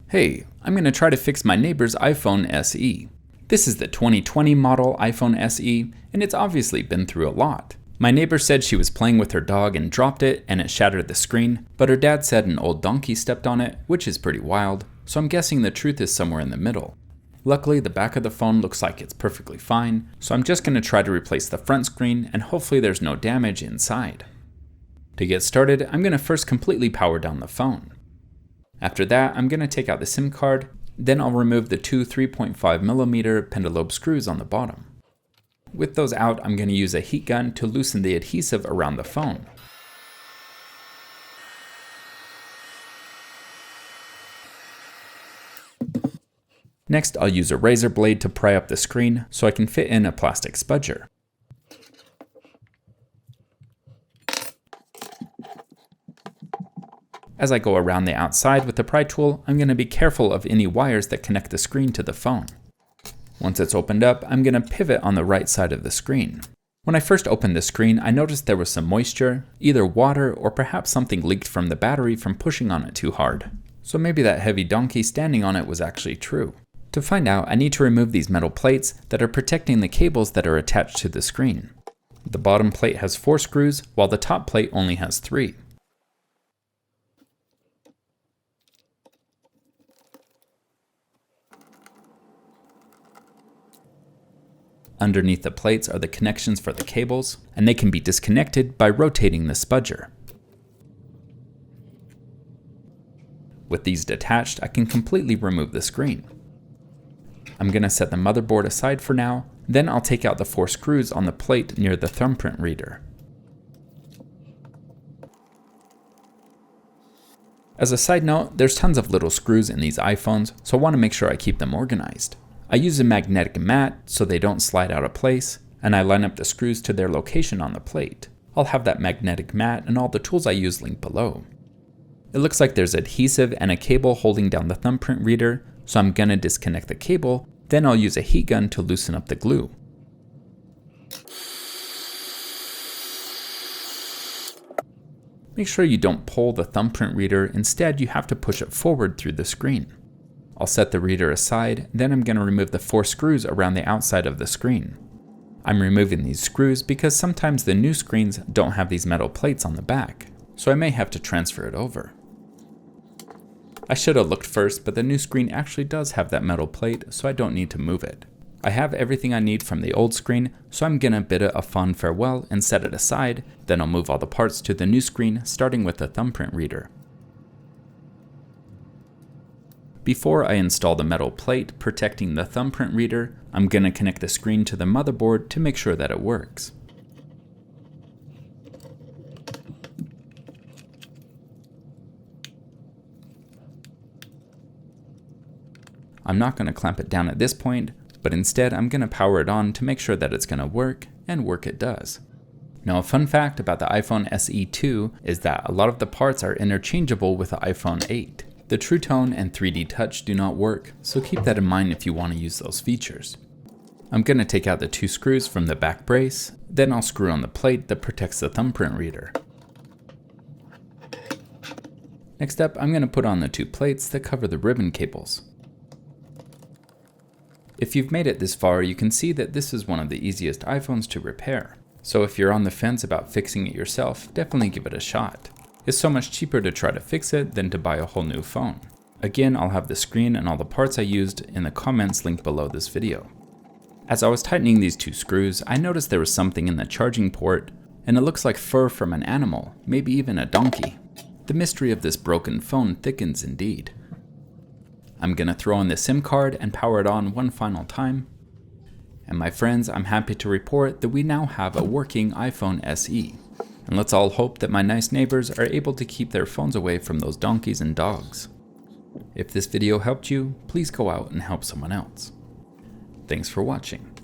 Hey, I'm going to try to fix my neighbor's iPhone SE. This is the 2020 model iPhone SE, and it's obviously been through a lot. My neighbor said she was playing with her dog and dropped it and it shattered the screen, but her dad said an old donkey stepped on it, which is pretty wild, so I'm guessing the truth is somewhere in the middle. Luckily, the back of the phone looks like it's perfectly fine, so I'm just going to try to replace the front screen and hopefully there's no damage inside. To get started, I'm going to first completely power down the phone. After that, I'm going to take out the SIM card, then I'll remove the two 3.5mm pentalobe screws on the bottom. With those out, I'm going to use a heat gun to loosen the adhesive around the phone. Next, I'll use a razor blade to pry up the screen so I can fit in a plastic spudger. As I go around the outside with the pry tool, I'm going to be careful of any wires that connect the screen to the phone. Once it's opened up, I'm going to pivot on the right side of the screen. When I first opened the screen, I noticed there was some moisture, either water or perhaps something leaked from the battery from pushing on it too hard. So maybe that heavy donkey standing on it was actually true. To find out, I need to remove these metal plates that are protecting the cables that are attached to the screen. The bottom plate has 4 screws, while the top plate only has 3. Underneath the plates are the connections for the cables, and they can be disconnected by rotating the spudger. With these detached, I can completely remove the screen. I'm going to set the motherboard aside for now, then I'll take out the 4 screws on the plate near the thumbprint reader. As a side note, there's tons of little screws in these iPhones, so I want to make sure I keep them organized. I use a magnetic mat so they don't slide out of place, and I line up the screws to their location on the plate. I'll have that magnetic mat and all the tools I use linked below. It looks like there's adhesive and a cable holding down the thumbprint reader, so I'm gonna disconnect the cable, then I'll use a heat gun to loosen up the glue. Make sure you don't pull the thumbprint reader, instead you have to push it forward through the screen. I'll set the reader aside, then I'm going to remove the 4 screws around the outside of the screen. I'm removing these screws because sometimes the new screens don't have these metal plates on the back, so I may have to transfer it over. I should have looked first, but the new screen actually does have that metal plate, so I don't need to move it. I have everything I need from the old screen, so I'm going to bid it a fond farewell and set it aside, then I'll move all the parts to the new screen, starting with the thumbprint reader. Before I install the metal plate protecting the thumbprint reader, I'm going to connect the screen to the motherboard to make sure that it works. I'm not going to clamp it down at this point, but instead I'm going to power it on to make sure that it's going to work, and work it does. Now, a fun fact about the iPhone SE2 is that a lot of the parts are interchangeable with the iPhone 8. The True Tone and 3D Touch do not work, so keep that in mind if you want to use those features. I'm going to take out the 2 screws from the back brace, then I'll screw on the plate that protects the thumbprint reader. Next up, I'm going to put on the 2 plates that cover the ribbon cables. If you've made it this far, you can see that this is one of the easiest iPhones to repair. So if you're on the fence about fixing it yourself, definitely give it a shot. It's so much cheaper to try to fix it than to buy a whole new phone. Again, I'll have the screen and all the parts I used in the comments linked below this video. As I was tightening these 2 screws, I noticed there was something in the charging port, and it looks like fur from an animal, maybe even a donkey. The mystery of this broken phone thickens indeed. I'm gonna throw in the SIM card and power it on one final time. And my friends, I'm happy to report that we now have a working iPhone SE. And let's all hope that my nice neighbors are able to keep their phones away from those donkeys and dogs. If this video helped you, please go out and help someone else. Thanks for watching.